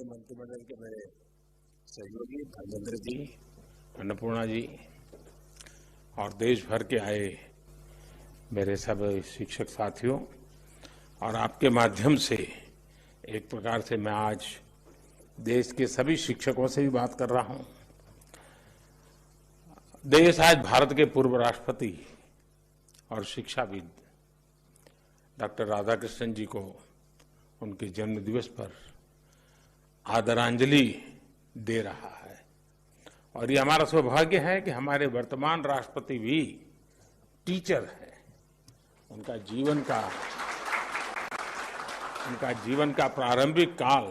मंत्रिमंडल के मेरे सहयोगी धर्मेंद्र जी, अन्नपूर्णा जी और देश भर के आए मेरे सब शिक्षक साथियों, और आपके माध्यम से एक प्रकार से मैं आज देश के सभी शिक्षकों से भी बात कर रहा हूं। देश आज भारत के पूर्व राष्ट्रपति और शिक्षाविद डॉक्टर राधाकृष्णन जी को उनके जन्म दिवस पर आदरांजलि दे रहा है। और ये हमारा सौभाग्य है कि हमारे वर्तमान राष्ट्रपति भी टीचर हैं। उनका जीवन का प्रारंभिक काल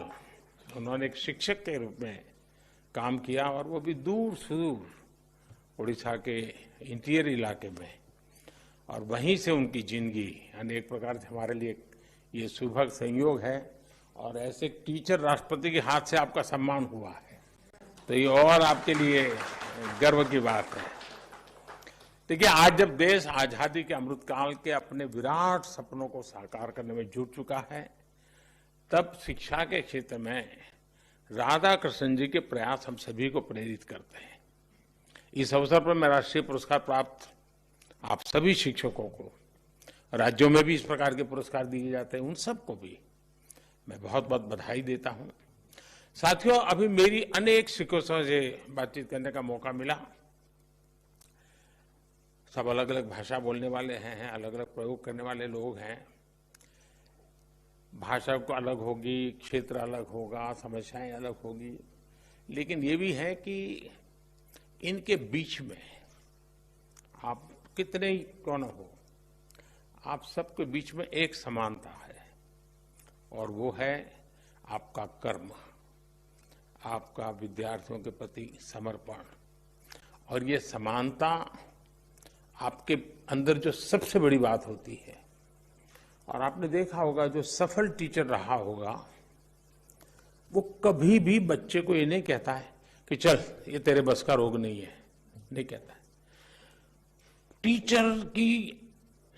उन्होंने एक शिक्षक के रूप में काम किया, और वो भी दूर सुदूर उड़ीसा के इंटीरियर इलाके में, और वहीं से उनकी जिंदगी अनेक प्रकार से हमारे लिए ये सुभग संयोग है। और ऐसे टीचर राष्ट्रपति के हाथ से आपका सम्मान हुआ है, तो ये और आपके लिए गर्व की बात है। देखिए, आज जब देश आजादी के अमृतकाल के अपने विराट सपनों को साकार करने में जुट चुका है, तब शिक्षा के क्षेत्र में राधाकृष्णन जी के प्रयास हम सभी को प्रेरित करते हैं। इस अवसर पर मैं राष्ट्रीय पुरस्कार प्राप्त आप सभी शिक्षकों को, राज्यों में भी इस प्रकार के पुरस्कार दिए जाते हैं, उन सबको भी मैं बहुत बहुत बधाई देता हूं। साथियों, अभी मेरी अनेक शिक्षकों से बातचीत करने का मौका मिला। सब अलग अलग भाषा बोलने वाले हैं, अलग अलग प्रयोग करने वाले लोग हैं। भाषा को अलग होगी, क्षेत्र अलग होगा, समस्याएं अलग होगी, लेकिन ये भी है कि इनके बीच में आप कितने ही क्यों न हो, आप सबके बीच में एक समानता है, और वो है आपका कर्म, आपका विद्यार्थियों के प्रति समर्पण। और ये समानता आपके अंदर जो सबसे बड़ी बात होती है, और आपने देखा होगा जो सफल टीचर रहा होगा वो कभी भी बच्चे को ये नहीं कहता है कि चल ये तेरे बस का रोग नहीं है, नहीं कहता है। टीचर की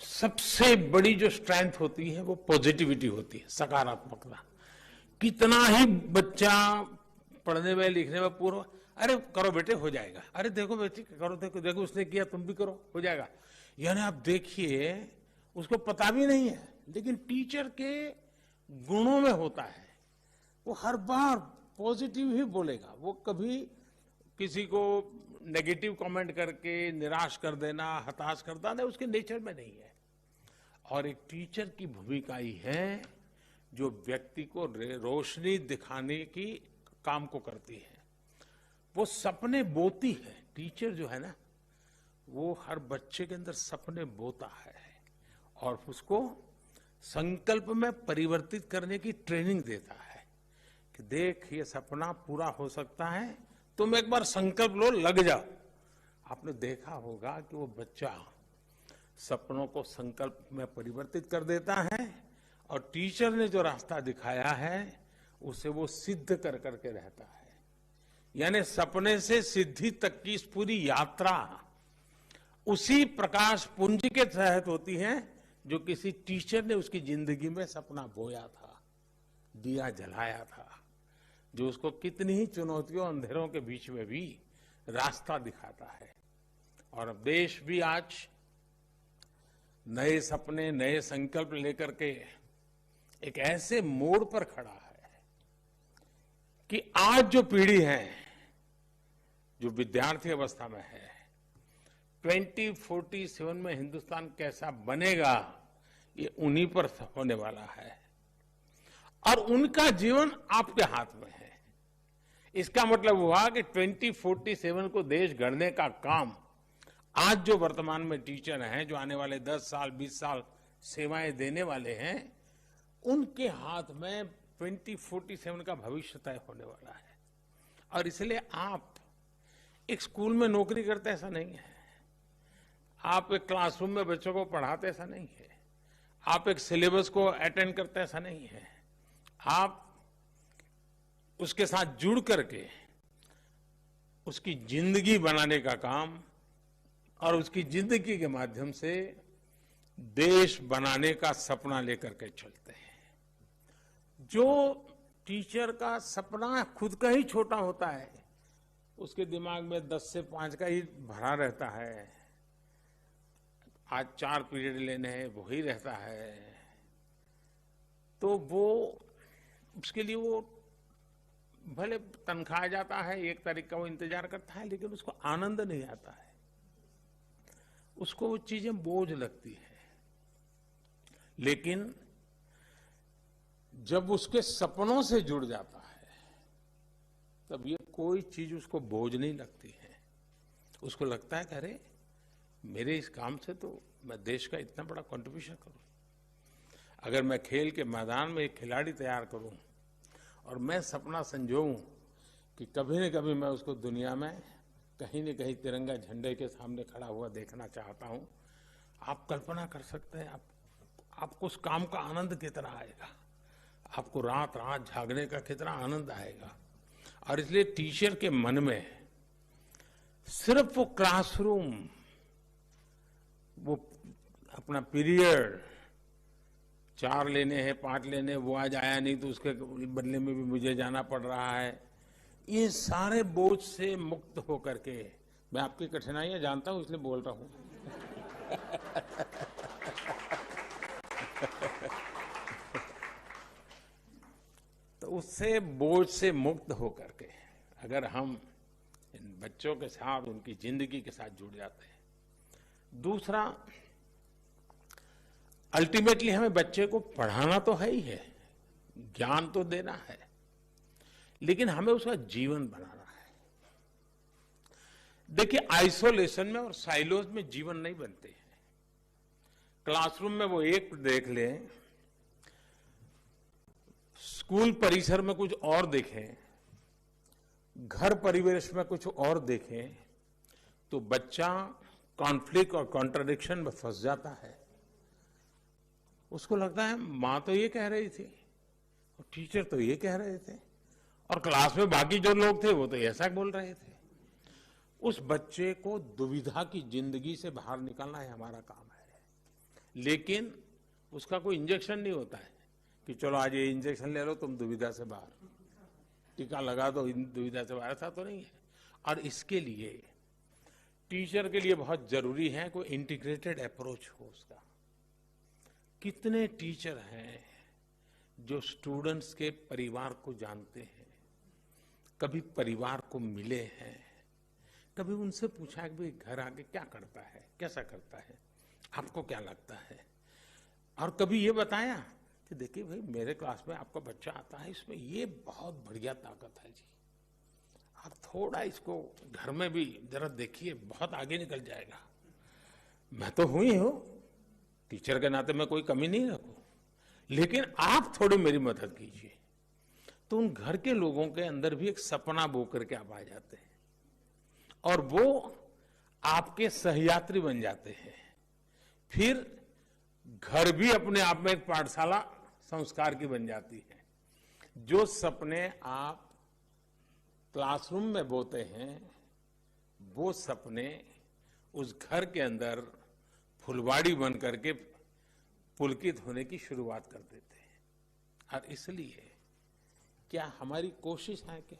सबसे बड़ी जो स्ट्रेंथ होती है वो पॉजिटिविटी होती है, सकारात्मकता। कितना ही बच्चा पढ़ने में लिखने में पूर्व, अरे करो बेटे हो जाएगा, अरे देखो बेटी करो, देखो देखो उसने किया तुम भी करो हो जाएगा, यानी आप देखिए उसको पता भी नहीं है, लेकिन टीचर के गुणों में होता है। वो हर बार पॉजिटिव ही बोलेगा, वो कभी किसी को नेगेटिव कमेंट करके निराश कर देना, हताश कर देना उसके नेचर में नहीं है। और एक टीचर की भूमिका ही है जो व्यक्ति को रोशनी दिखाने की काम को करती है, वो सपने बोती है। टीचर जो है ना, वो हर बच्चे के अंदर सपने बोता है और उसको संकल्प में परिवर्तित करने की ट्रेनिंग देता है कि देख ये सपना पूरा हो सकता है, तुम एक बार संकल्प लो, लग जाओ। आपने देखा होगा कि वो बच्चा सपनों को संकल्प में परिवर्तित कर देता है, और टीचर ने जो रास्ता दिखाया है उसे वो सिद्ध कर करके रहता है। यानी सपने से सिद्धि तक की इस पूरी यात्रा उसी प्रकाश पुंज के तहत होती है जो किसी टीचर ने उसकी जिंदगी में सपना बोया था, दिया जलाया था, जो उसको कितनी ही चुनौतियों अंधेरों के बीच में भी रास्ता दिखाता है। और अब देश भी आज नए सपने, नए संकल्प लेकर के एक ऐसे मोड़ पर खड़ा है कि आज जो पीढ़ी है, जो विद्यार्थी अवस्था में है, 2047 में हिंदुस्तान कैसा बनेगा ये उन्हीं पर होने वाला है, और उनका जीवन आपके हाथ में है। इसका मतलब हुआ कि 2047 को देश गढ़ने का काम आज जो वर्तमान में टीचर हैं, जो आने वाले 10 साल 20 साल सेवाएं देने वाले हैं, उनके हाथ में 2047 का भविष्य तय होने वाला है। और इसलिए आप एक स्कूल में नौकरी करते ऐसा नहीं है, आप एक क्लासरूम में बच्चों को पढ़ाते ऐसा नहीं है, आप एक सिलेबस को अटेंड करते ऐसा नहीं है, आप उसके साथ जुड़ करके उसकी जिंदगी बनाने का काम और उसकी जिंदगी के माध्यम से देश बनाने का सपना लेकर के चलते हैं। जो टीचर का सपना खुद का ही छोटा होता है, उसके दिमाग में 10 से 5 का ही भरा रहता है। आज 4 पीरियड लेने हैं वही रहता है, तो वो उसके लिए वो भले तनख्वाह जाता है, 1 तारीख का वो इंतजार करता है, लेकिन उसको आनंद नहीं आता है, उसको वो चीजें बोझ लगती है। लेकिन जब उसके सपनों से जुड़ जाता है तब ये कोई चीज उसको बोझ नहीं लगती है। उसको लगता है कि अरे मेरे इस काम से तो मैं देश का इतना बड़ा कंट्रीब्यूशन करूं। अगर मैं खेल के मैदान में एक खिलाड़ी तैयार करूं और मैं सपना संजोऊं कि कभी न कभी मैं उसको दुनिया में कहीं न कहीं तिरंगा झंडे के सामने खड़ा हुआ देखना चाहता हूं, आप कल्पना कर सकते हैं आपको उस काम का आनंद कितना आएगा, आपको रात रात जागने का कितना आनंद आएगा। और इसलिए टीचर के मन में सिर्फ वो क्लासरूम, वो अपना पीरियड 4 लेने हैं 5 लेने, वो आज आया नहीं तो उसके बदले में भी मुझे जाना पड़ रहा है, ये सारे बोझ से मुक्त होकर के, मैं आपकी कठिनाइयां जानता हूं इसलिए बोल रहा हूं तो उससे बोझ से मुक्त होकर के अगर हम इन बच्चों के साथ उनकी जिंदगी के साथ जुड़ जाते हैं। दूसरा, अल्टीमेटली हमें बच्चे को पढ़ाना तो है ही है, ज्ञान तो देना है, लेकिन हमें उसका जीवन बनाना है। देखिए, आइसोलेशन में और साइलोज में जीवन नहीं बनते हैं। क्लासरूम में वो एक देख लें, स्कूल परिसर में कुछ और देखें, घर परिवेश में कुछ और देखें, तो बच्चा कॉन्फ्लिक्ट और कॉन्ट्रडिक्शन में फंस जाता है। उसको लगता है मां तो ये कह रही थी और टीचर तो ये कह रहे थे और क्लास में बाकी जो लोग थे वो तो ऐसा बोल रहे थे। उस बच्चे को दुविधा की जिंदगी से बाहर निकालना है हमारा काम है। लेकिन उसका कोई इंजेक्शन नहीं होता है कि चलो आज ये इंजेक्शन ले लो तुम दुविधा से बाहर, टीका लगा दो दुविधा से बाहर, ऐसा तो नहीं है। और इसके लिए टीचर के लिए बहुत जरूरी है कोई इंटीग्रेटेड अप्रोच हो उसका। कितने टीचर हैं जो स्टूडेंट्स के परिवार को जानते हैं, कभी परिवार को मिले हैं, कभी उनसे पूछा कि भाई घर आके क्या करता है, कैसा करता है, आपको क्या लगता है, और कभी ये बताया कि देखिए भाई मेरे क्लास में आपका बच्चा आता है, इसमें ये बहुत बढ़िया ताकत है जी, आप थोड़ा इसको घर में भी जरा देखिए, बहुत आगे निकल जाएगा। मैं तो हुई हूं टीचर के नाते, मैं कोई कमी नहीं रखूं, लेकिन आप थोड़ी मेरी मदद कीजिए। तो उन घर के लोगों के अंदर भी एक सपना बो करके आप आ जाते हैं और वो आपके सहयात्री बन जाते हैं। फिर घर भी अपने आप में एक पाठशाला संस्कार की बन जाती है। जो सपने आप क्लासरूम में बोते हैं वो सपने उस घर के अंदर फुलवाड़ी बन करके पुलकित होने की शुरुआत कर देते हैं। और इसलिए क्या हमारी कोशिश है क्या?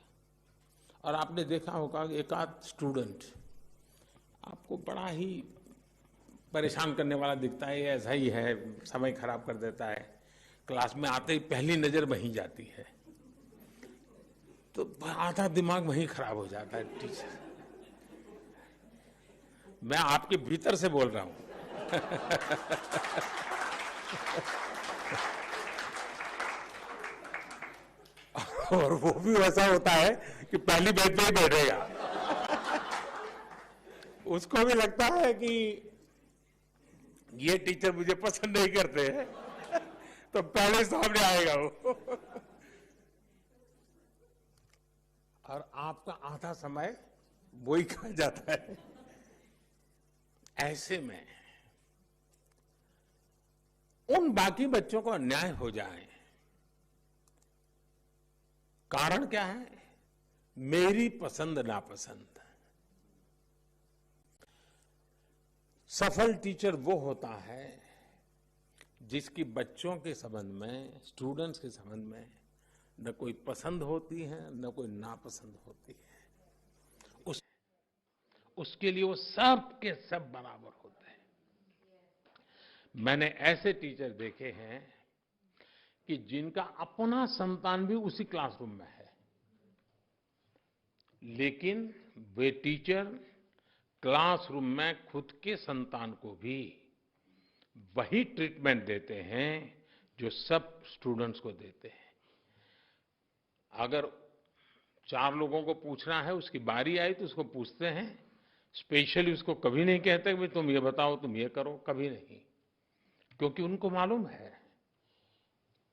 और आपने देखा होगा एक आध स्टूडेंट आपको बड़ा ही परेशान करने वाला दिखता है, ऐसा ही है, समय खराब कर देता है, क्लास में आते ही पहली नजर वहीं जाती है, तो आधा दिमाग वहीं खराब हो जाता है। टीचर, मैं आपके भीतर से बोल रहा हूं और वो भी वैसा होता है कि पहली बेंच पे ही बैठेगा। उसको भी लगता है कि ये टीचर मुझे पसंद नहीं करते हैं तो पहले सामने आएगा वो। और आपका आधा समय वही खा जाता है। ऐसे में उन बाकी बच्चों को अन्याय हो जाए, कारण क्या है? मेरी पसंद नापसंद। सफल टीचर वो होता है जिसकी बच्चों के संबंध में, स्टूडेंट्स के संबंध में न कोई पसंद होती है, न कोई नापसंद होती है। उसके लिए वो सब के सब बराबर होते हैं। मैंने ऐसे टीचर देखे हैं कि जिनका अपना संतान भी उसी क्लासरूम में है, लेकिन वे टीचर क्लासरूम में खुद के संतान को भी वही ट्रीटमेंट देते हैं जो सब स्टूडेंट्स को देते हैं। अगर 4 लोगों को पूछना है, उसकी बारी आई तो उसको पूछते हैं, स्पेशली उसको कभी नहीं कहते कि तुम ये बताओ, तुम ये करो, कभी नहीं, क्योंकि उनको मालूम है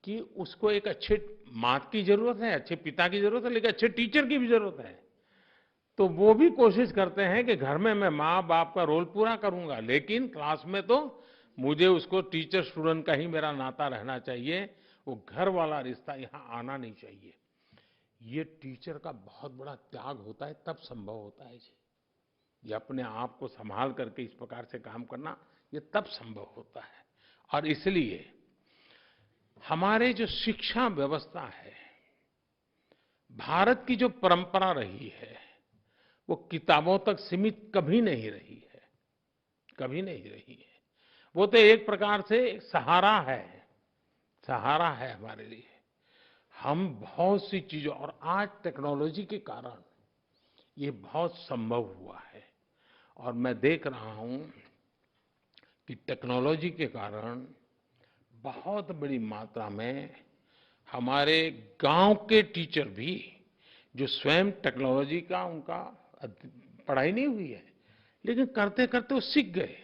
कि उसको एक अच्छे माँ की जरूरत है, अच्छे पिता की जरूरत है, लेकिन अच्छे टीचर की भी जरूरत है। तो वो भी कोशिश करते हैं कि घर में मैं माँ बाप का रोल पूरा करूंगा, लेकिन क्लास में तो मुझे उसको टीचर स्टूडेंट का ही मेरा नाता रहना चाहिए, वो घर वाला रिश्ता यहाँ आना नहीं चाहिए। ये टीचर का बहुत बड़ा त्याग होता है, तब संभव होता है जी। ये अपने आप को संभाल करके इस प्रकार से काम करना, ये तब संभव होता है। और इसलिए हमारे जो शिक्षा व्यवस्था है, भारत की जो परंपरा रही है, वो किताबों तक सीमित कभी नहीं रही है, कभी नहीं रही है। वो तो एक प्रकार से एक सहारा है, सहारा है हमारे लिए। हम बहुत सी चीजों, और आज टेक्नोलॉजी के कारण ये बहुत संभव हुआ है। और मैं देख रहा हूं कि टेक्नोलॉजी के कारण बहुत बड़ी मात्रा में हमारे गांव के टीचर भी, जो स्वयं टेक्नोलॉजी का उनका पढ़ाई नहीं हुई है, लेकिन करते करते वो सीख गए,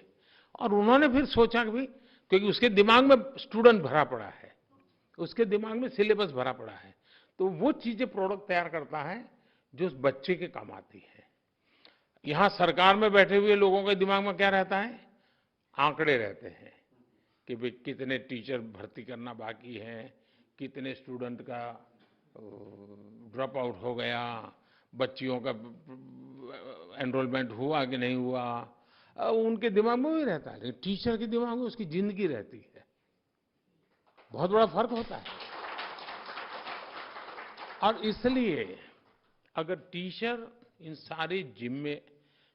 और उन्होंने फिर सोचा कि भाई, क्योंकि उसके दिमाग में स्टूडेंट भरा पड़ा है, उसके दिमाग में सिलेबस भरा पड़ा है, तो वो चीजें प्रोडक्ट तैयार करता है जो उस बच्चे के काम आती है। यहां सरकार में बैठे हुए लोगों के दिमाग में क्या रहता है? आंकड़े रहते हैं कि भाई कितने टीचर भर्ती करना बाकी है, कितने स्टूडेंट का ड्रॉप आउट हो गया, बच्चियों का एनरोलमेंट हुआ कि नहीं हुआ, उनके दिमाग में भी रहता है। लेकिन टीचर के दिमाग में उसकी जिंदगी रहती है। बहुत बड़ा फर्क होता है। और इसलिए अगर टीचर इन सारी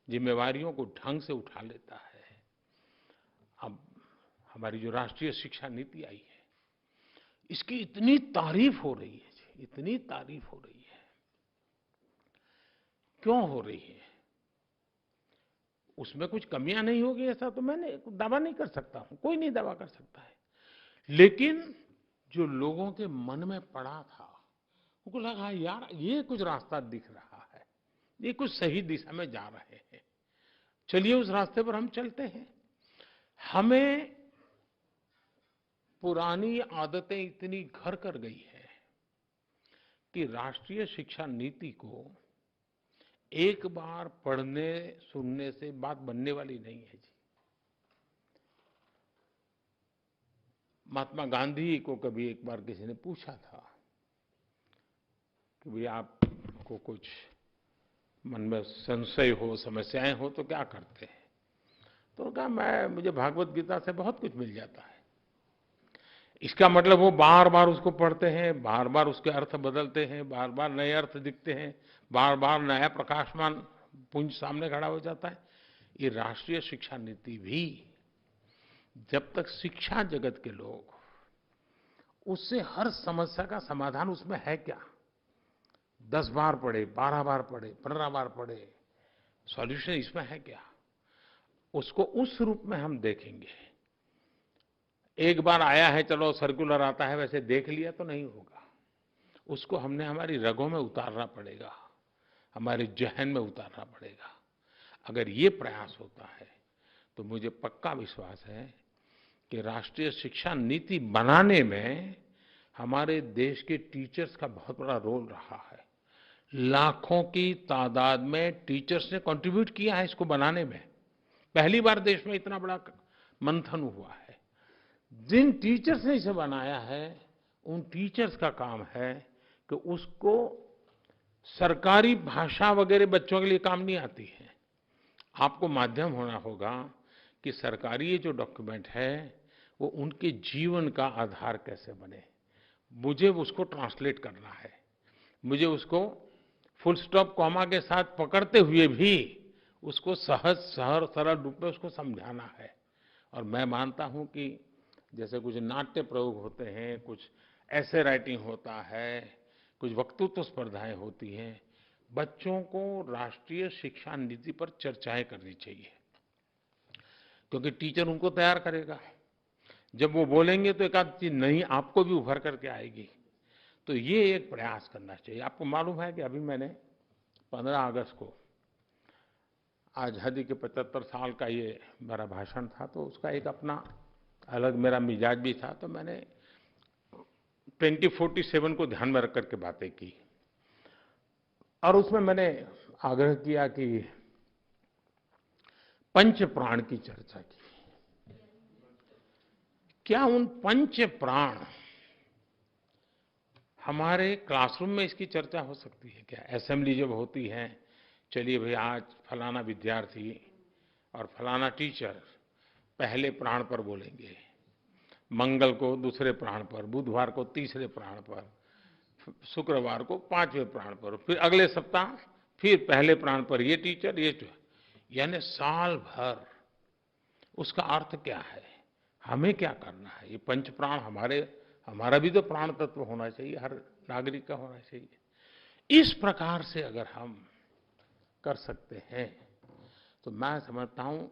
जिम्मेवारियों को ढंग से उठा लेता है, अब हमारी जो राष्ट्रीय शिक्षा नीति आई है, इसकी इतनी तारीफ हो रही है, इतनी तारीफ हो रही है। क्यों हो रही है? उसमें कुछ कमियां नहीं होगी ऐसा तो मैंने दावा नहीं कर सकता हूं, कोई नहीं दावा कर सकता है। लेकिन जो लोगों के मन में पड़ा था, उनको लगा यार ये कुछ रास्ता दिख रहा है, ये कुछ सही दिशा में जा रहे हैं, चलिए उस रास्ते पर हम चलते हैं। हमें पुरानी आदतें इतनी घर कर गई है कि राष्ट्रीय शिक्षा नीति को एक बार पढ़ने सुनने से बात बनने वाली नहीं है जी। महात्मा गांधी को कभी एक बार किसी ने पूछा था कि भाई आपको कुछ मन में संशय हो, समस्याएं हो तो क्या करते हैं? तो कहा मुझे भागवत गीता से बहुत कुछ मिल जाता है। इसका मतलब वो बार बार उसको पढ़ते हैं, बार बार उसके अर्थ बदलते हैं, बार बार नए अर्थ दिखते हैं, बार बार नया प्रकाशमान पुंज सामने खड़ा हो जाता है। ये राष्ट्रीय शिक्षा नीति भी जब तक शिक्षा जगत के लोग उससे हर समस्या का समाधान उसमें है क्या, 10 बार पढ़े, 12 बार पढ़े, 15 बार पढ़े, सॉल्यूशन इसमें है क्या, उसको उस रूप में हम देखेंगे। एक बार आया है, चलो सर्कुलर आता है, वैसे देख लिया तो नहीं होगा। उसको हमने हमारी रगों में उतारना पड़ेगा, हमारे जहन में उतारना पड़ेगा। अगर ये प्रयास होता है तो मुझे पक्का विश्वास है कि राष्ट्रीय शिक्षा नीति बनाने में हमारे देश के टीचर्स का बहुत बड़ा रोल रहा है। लाखों की तादाद में टीचर्स ने कंट्रीब्यूट किया है इसको बनाने में। पहली बार देश में इतना बड़ा मंथन हुआ है। जिन टीचर्स ने इसे बनाया है, उन टीचर्स का काम है कि उसको सरकारी भाषा वगैरह बच्चों के लिए काम नहीं आती है। आपको माध्यम होना होगा कि सरकारी ये जो डॉक्यूमेंट है वो उनके जीवन का आधार कैसे बने, मुझे उसको ट्रांसलेट करना है, मुझे उसको फुल स्टॉप कॉमा के साथ पकड़ते हुए भी उसको सहज सरल रूप में उसको समझाना है। और मैं मानता हूं कि जैसे कुछ नाट्य प्रयोग होते हैं, कुछ ऐसे राइटिंग होता है, कुछ वक्तृत्व स्पर्धाएं होती हैं, बच्चों को राष्ट्रीय शिक्षा नीति पर चर्चाएं करनी चाहिए, क्योंकि टीचर उनको तैयार करेगा। जब वो बोलेंगे तो एक आध चीज नई आपको भी उभर करके आएगी। तो ये एक प्रयास करना चाहिए। आपको मालूम है कि अभी मैंने 15 अगस्त को आज़ादी के 75 साल का ये मेरा भाषण था, तो उसका एक अपना अलग मेरा मिजाज भी था। तो मैंने 2047 को ध्यान में रख करके बातें की और उसमें मैंने आग्रह किया कि पंच प्राण की चर्चा की। क्या उन पंच प्राण हमारे क्लासरूम में इसकी चर्चा हो सकती है क्या? असेंबली जब होती है, चलिए भाई आज फलाना विद्यार्थी और फलाना टीचर पहले प्राण पर बोलेंगे, मंगल को दूसरे प्राण पर, बुधवार को तीसरे प्राण पर, शुक्रवार को पांचवें प्राण पर, फिर अगले सप्ताह फिर पहले प्राण पर ये टीचर यानी साल भर। उसका अर्थ क्या है? हमें क्या करना है? ये पंच प्राण हमारा भी तो प्राण तत्व होना चाहिए, हर नागरिक का होना चाहिए। इस प्रकार से अगर हम कर सकते हैं तो मैं समझता हूं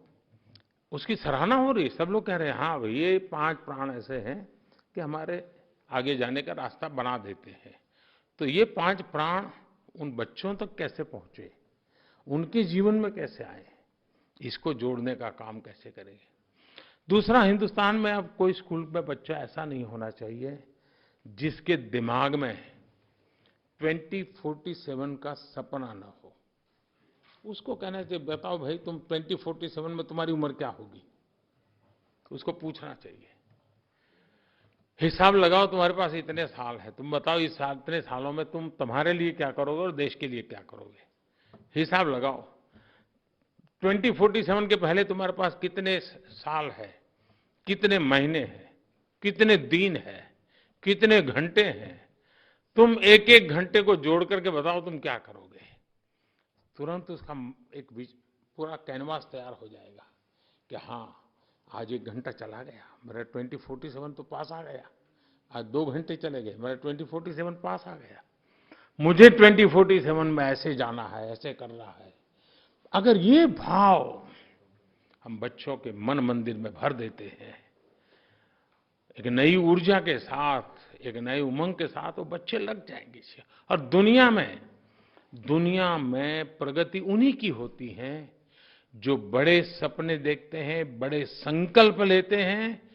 उसकी सराहना हो रही है। सब लोग कह रहे हैं हाँ भाई ये 5 प्राण ऐसे हैं कि हमारे आगे जाने का रास्ता बना देते हैं। तो ये 5 प्राण उन बच्चों तक कैसे पहुंचे, उनके जीवन में कैसे आए, इसको जोड़ने का काम कैसे करेंगे। दूसरा, हिंदुस्तान में अब कोई स्कूल में बच्चा ऐसा नहीं होना चाहिए जिसके दिमाग में 2047 का सपना न हो। उसको कहना चाहिए बताओ भाई तुम 2047 में तुम्हारी उम्र क्या होगी, उसको पूछना चाहिए। हिसाब लगाओ, तुम्हारे पास इतने साल है, तुम बताओ इस साल इतने सालों में तुम तुम्हारे लिए क्या करोगे और देश के लिए क्या करोगे। हिसाब लगाओ 2047 के पहले तुम्हारे पास कितने साल है, कितने महीने हैं, कितने दिन है, कितने घंटे हैं। तुम एक एक घंटे को जोड़ करके बताओ तुम क्या करोगे। तुरंत उसका एक पूरा कैनवास तैयार हो जाएगा कि हाँ आज 1 घंटा चला गया, मेरा 2047 तो पास आ गया। आज 2 घंटे चले गए, मेरा 2047 पास आ गया। मुझे 2047 में ऐसे जाना है, ऐसे करना है। अगर ये भाव हम बच्चों के मन मंदिर में भर देते हैं, एक नई ऊर्जा के साथ, एक नई उमंग के साथ, वो बच्चे लग जाएंगे। और दुनिया में प्रगति उन्हीं की होती है जो बड़े सपने देखते हैं, बड़े संकल्प लेते हैं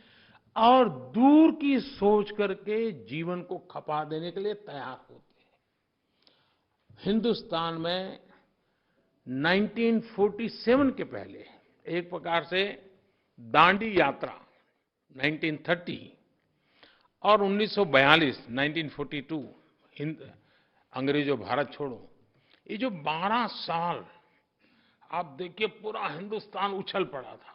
और दूर की सोच करके जीवन को खपा देने के लिए तैयार होते हैं। हिंदुस्तान में 1947 के पहले एक प्रकार से दांडी यात्रा 1930 और 1942 1942 अंग्रेजों भारत छोड़ो, ये जो 12 साल आप देखिए पूरा हिंदुस्तान उछल पड़ा था।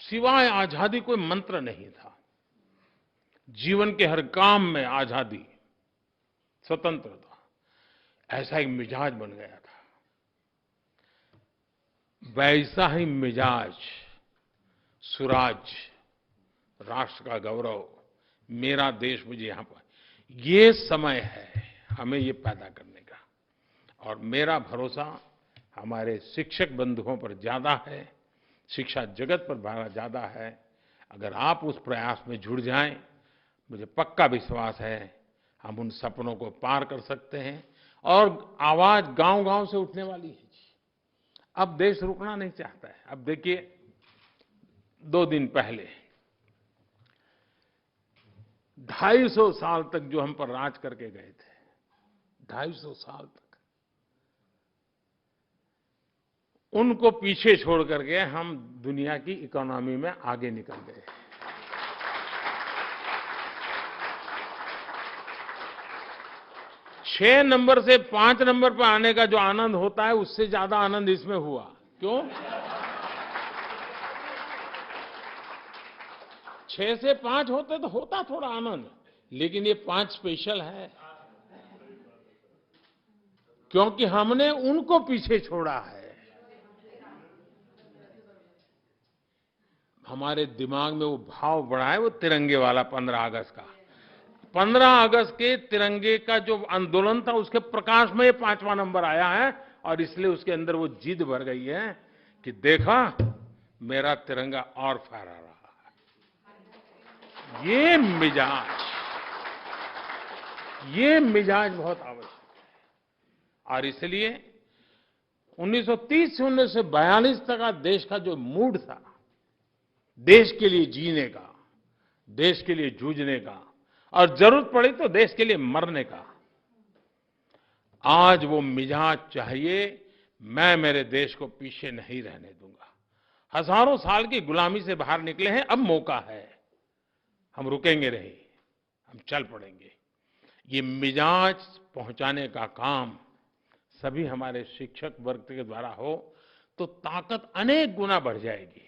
सिवाय आजादी कोई मंत्र नहीं था। जीवन के हर काम में आजादी, स्वतंत्रता, ऐसा एक मिजाज बन गया था। वैसा ही मिजाज, सुराज, राष्ट्र का गौरव, मेरा देश मुझे यहां पर, ये समय है हमें ये पैदा करने का। और मेरा भरोसा हमारे शिक्षक बंधुओं पर ज्यादा है, शिक्षा जगत पर ज्यादा है। अगर आप उस प्रयास में जुड़ जाएं, मुझे पक्का विश्वास है हम उन सपनों को पार कर सकते हैं। और आवाज गांव-गांव से उठने वाली है। अब देश रुकना नहीं चाहता है। अब देखिए 2 दिन पहले 250 साल तक जो हम पर राज करके गए थे, 250 साल तक, उनको पीछे छोड़ करके हम दुनिया की इकोनॉमी में आगे निकल गए। छह नंबर से 5 नंबर पर आने का जो आनंद होता है, उससे ज्यादा आनंद इसमें हुआ। क्यों? 6 से 5 होते तो होता थोड़ा आनंद, लेकिन ये 5 स्पेशल है क्योंकि हमने उनको पीछे छोड़ा है। हमारे दिमाग में वो भाव बढ़ा है, वो तिरंगे वाला 15 अगस्त का। 15 अगस्त के तिरंगे का जो आंदोलन था उसके प्रकाश में ये 5वां नंबर आया है और इसलिए उसके अंदर वो जिद भर गई है कि देखा मेरा तिरंगा और फहरा रहा है। ये मिजाज बहुत आवश्यक है। और इसलिए 1930 से 1942 तक का देश का जो मूड था, देश के लिए जीने का, देश के लिए जूझने का और जरूरत पड़ी तो देश के लिए मरने का, आज वो मिजाज चाहिए। मैं मेरे देश को पीछे नहीं रहने दूंगा। हजारों साल की गुलामी से बाहर निकले हैं, अब मौका है। हम रुकेंगे नहीं, हम चल पड़ेंगे। ये मिजाज पहुंचाने का काम सभी हमारे शिक्षक वर्ग के द्वारा हो तो ताकत अनेक गुना बढ़ जाएगी,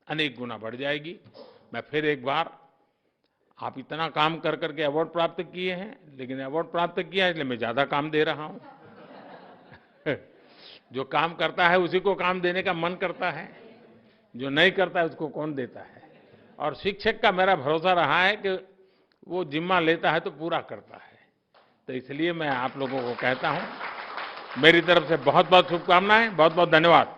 अनेक गुना बढ़ जाएगी। मैं फिर एक बार, आप इतना काम कर करके अवार्ड प्राप्त किए हैं, लेकिन अवार्ड प्राप्त किया है इसलिए मैं ज्यादा काम दे रहा हूं। जो काम करता है उसी को काम देने का मन करता है, जो नहीं करता है उसको कौन देता है। और शिक्षक का मेरा भरोसा रहा है कि वो जिम्मा लेता है तो पूरा करता है। तो इसलिए मैं आप लोगों को कहता हूं, मेरी तरफ से बहुत बहुत शुभकामनाएं, बहुत बहुत धन्यवाद।